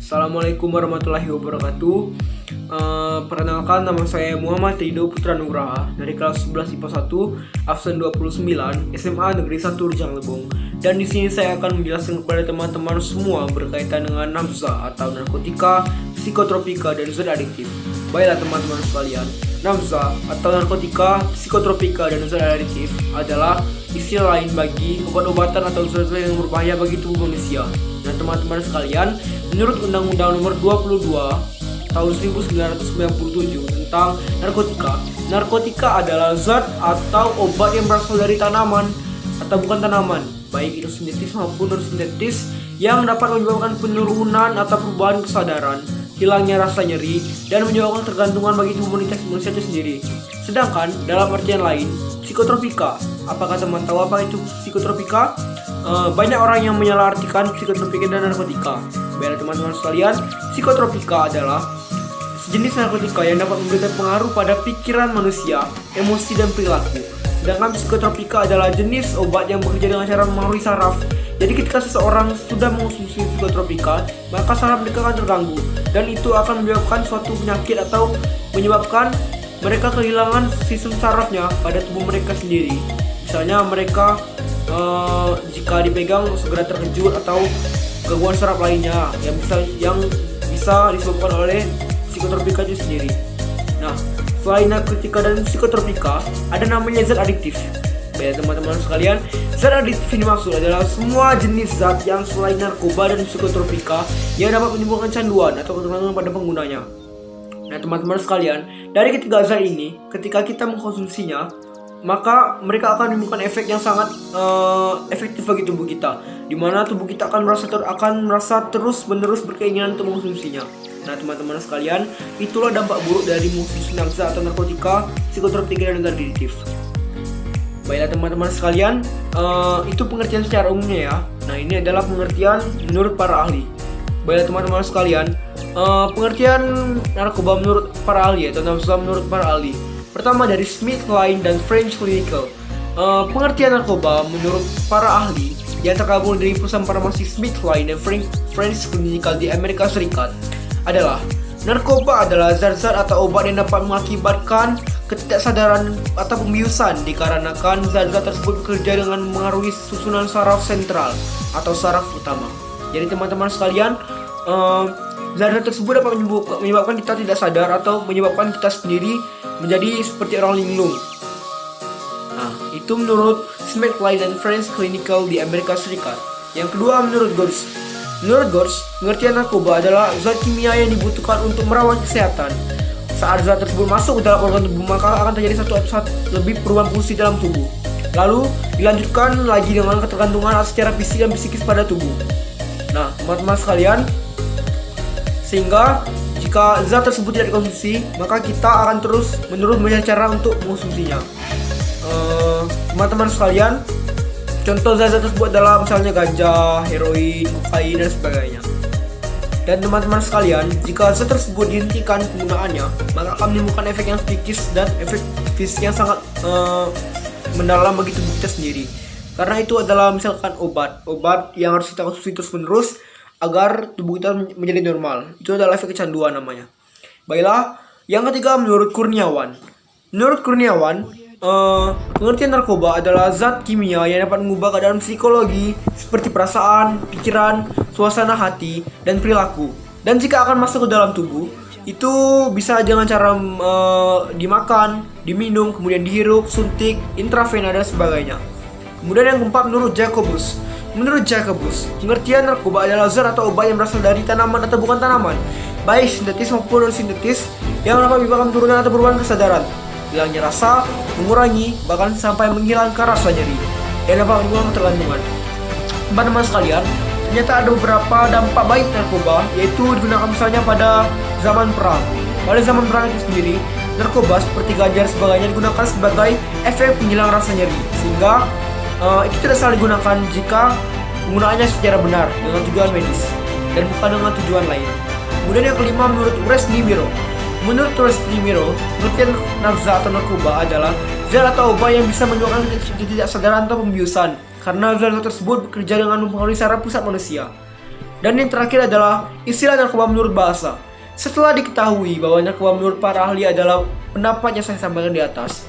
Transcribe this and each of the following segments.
Assalamualaikum warahmatullahi wabarakatuh. Perkenalkan, nama saya Muhammad Rido Putra Nugraha dari kelas 11 IPA 1 absen 29 SMA Negeri 1 Rejang Lebong. Dan di sini saya akan menjelaskan kepada teman-teman semua berkaitan dengan nafza atau narkotika, psikotropika, dan zat adiktif. Baiklah teman-teman sekalian, nafza atau narkotika, psikotropika, dan zat adiktif adalah istilah lain bagi obat-obatan atau zat-zat yang berbahaya bagi tubuh manusia. Nah teman-teman sekalian, menurut Undang-Undang Nomor 22 tahun 1997 tentang narkotika adalah zat atau obat yang berasal dari tanaman atau bukan tanaman, baik itu sintetis maupun non-sintetis, yang dapat menyebabkan penurunan atau perubahan kesadaran, hilangnya rasa nyeri, dan menyebabkan tergantungan bagi tubuh manusia itu sendiri. Sedangkan dalam artian lain, psikotropika, apakah teman tahu apa itu psikotropika? Banyak orang yang menyalahartikan psikotropika dan narkotika. Baiklah teman-teman sekalian, psikotropika adalah sejenis narkotika yang dapat memberikan pengaruh pada pikiran manusia, emosi, dan perilaku. Sedangkan psikotropika adalah jenis obat yang bekerja dengan cara mempengaruhi saraf. Jadi ketika seseorang sudah mengonsumsi psikotropika, maka saraf mereka akan terganggu, dan itu akan menyebabkan suatu penyakit atau menyebabkan mereka kehilangan sistem sarafnya pada tubuh mereka sendiri. Misalnya mereka jika dipegang segera terkejut atau gangguan saraf lainnya yang bisa disebabkan oleh psikotropika itu sendiri. Nah, selain narkotika dan psikotropika, ada namanya zat adiktif. Baik teman-teman sekalian, zat adiktif ini maksud adalah semua jenis zat yang selain narkoba dan psikotropika yang dapat menimbulkan canduan atau ketergantungan pada penggunanya. Nah teman-teman sekalian, dari ketiga zat ini, ketika kita mengkonsumsinya, maka mereka akan menimbulkan efek yang sangat efektif bagi tubuh kita, di mana tubuh kita akan merasa terus-menerus berkeinginan untuk mengkonsumsinya. Nah teman-teman sekalian, itulah dampak buruk dari mengkonsumsi nafza atau narkotika, psikotropika, dan zat adiktif. Baiklah teman-teman sekalian, itu pengertian secara umumnya ya. Nah ini adalah pengertian menurut para ahli. Baiklah teman-teman sekalian, pengertian narkoba menurut para ahli atau nafza menurut para ahli. Pertama dari Smith-Kline dan French Clinical. Pengertian narkoba menurut para ahli yang tergabung dari perusahaan farmasi Smith-Kline dan French Clinical di Amerika Serikat adalah narkoba adalah zat-zat atau obat yang dapat mengakibatkan ketidaksadaran atau pembiusan dikarenakan zat-zat tersebut bekerja dengan mengaruhi susunan saraf sentral atau saraf utama. Jadi teman-teman sekalian, zat-zat tersebut dapat menyebabkan kita tidak sadar atau menyebabkan kita sendiri menjadi seperti orang linglung. Nah, itu menurut Smith-Kline dan French Clinical di Amerika Serikat. Yang kedua menurut Gortz. Menurut Gortz, pengertian narkoba adalah zat kimia yang dibutuhkan untuk merawat kesehatan. Saat zat tersebut masuk ke dalam organ tubuh, maka akan terjadi satu lebih perubahan fungsi dalam tubuh. Lalu dilanjutkan lagi dengan ketergantungan secara fisik dan psikis pada tubuh. Nah, teman-teman sekalian, sehingga jika zat tersebut tidak dikonsumsi, maka kita akan terus-menerus mencari cara untuk mengonsumsinya. Teman-teman sekalian, contoh zat-zat tersebut adalah misalnya ganja, heroin, kokain, dan sebagainya. Dan teman-teman sekalian, jika zat tersebut dihentikan penggunaannya, maka akan menimbulkan efek yang psikis dan efek fisik yang sangat mendalam bagi tubuh kita sendiri. Karena itu adalah misalkan obat yang harus kita konsumsi terus-menerus agar tubuh kita menjadi normal. Itu adalah efek kecanduan namanya. Baiklah, yang ketiga menurut Kurniawan. Menurut Kurniawan, pengertian narkoba adalah zat kimia yang dapat mengubah keadaan psikologi seperti perasaan, pikiran, suasana hati, dan perilaku. Dan jika akan masuk ke dalam tubuh, itu bisa dengan cara dimakan, diminum, kemudian dihirup, suntik, intravena, dan sebagainya. Kemudian yang keempat menurut Jacobus. Menurut Jacobus, pengertian narkoba adalah zat atau obat yang berasal dari tanaman atau bukan tanaman, baik sintetis maupun non-sintetis, yang dapat menyebabkan penurunan atau perubahan kesadaran, hilangnya rasa, mengurangi, bahkan sampai menghilangkan rasa nyeri, yang dapat menimbulkan ketergantungan. Teman-teman sekalian, ternyata ada beberapa dampak baik narkoba, yaitu digunakan misalnya pada zaman perang. Pada zaman perang itu sendiri, narkoba seperti ganja dan sebagainya digunakan sebagai efek penghilang rasa nyeri, sehingga itu tidak salah digunakan jika penggunaannya secara benar dengan tujuan medis dan bukan dengan tujuan lain. Kemudian yang kelima menurut Resni Miro. Menurut Resni Miro, pengertian nafza atau narkoba adalah zat atau obat yang bisa menyebabkan ketidaksadaran atau pembiusan karena zat tersebut bekerja dengan mempengaruhi saraf pusat manusia. Dan yang terakhir adalah istilah narkoba menurut bahasa. Setelah diketahui bahwa narkoba menurut para ahli adalah pendapat yang saya sampaikan di atas,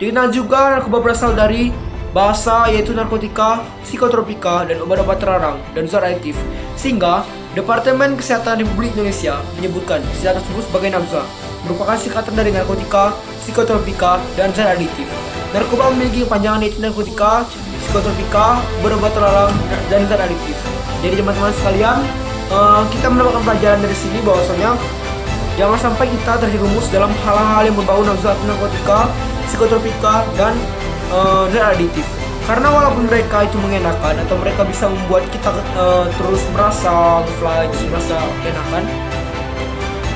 dikenal juga narkoba berasal dari bahasa, yaitu narkotika, psikotropika, dan obat-obat terlarang dan zat adiktif. Sehingga Departemen Kesehatan Republik Indonesia menyebutkan istilah tersebut sebagai NABZA, merupakan singkatan dari narkotika, psikotropika, dan zat adiktif. Narkoba memiliki panjangan yaitu narkotika, psikotropika, obat terlarang, dan zat adiktif. Jadi teman-teman sekalian, kita mendapatkan pelajaran dari sini bahwasanya jangan sampai kita terjerumus dalam hal-hal yang berbau nafsu narkotika, psikotropika, dan zat adiktif. Karena walaupun mereka itu mengenakan atau mereka bisa membuat kita terus merasa fly, terus merasa enakan,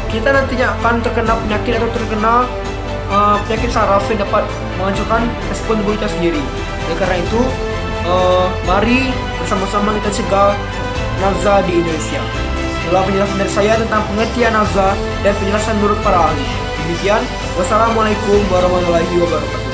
kita nantinya akan terkena penyakit atau terkena penyakit saraf yang dapat menghancurkan respon tubuh kita sendiri. Oleh karena itu, mari bersama-sama kita cegah NABZA di Indonesia. Itulah penjelasan dari saya tentang pengertian NABZA dan penjelasan menurut para ahli. Demikian, wassalamualaikum warahmatullahi wabarakatuh.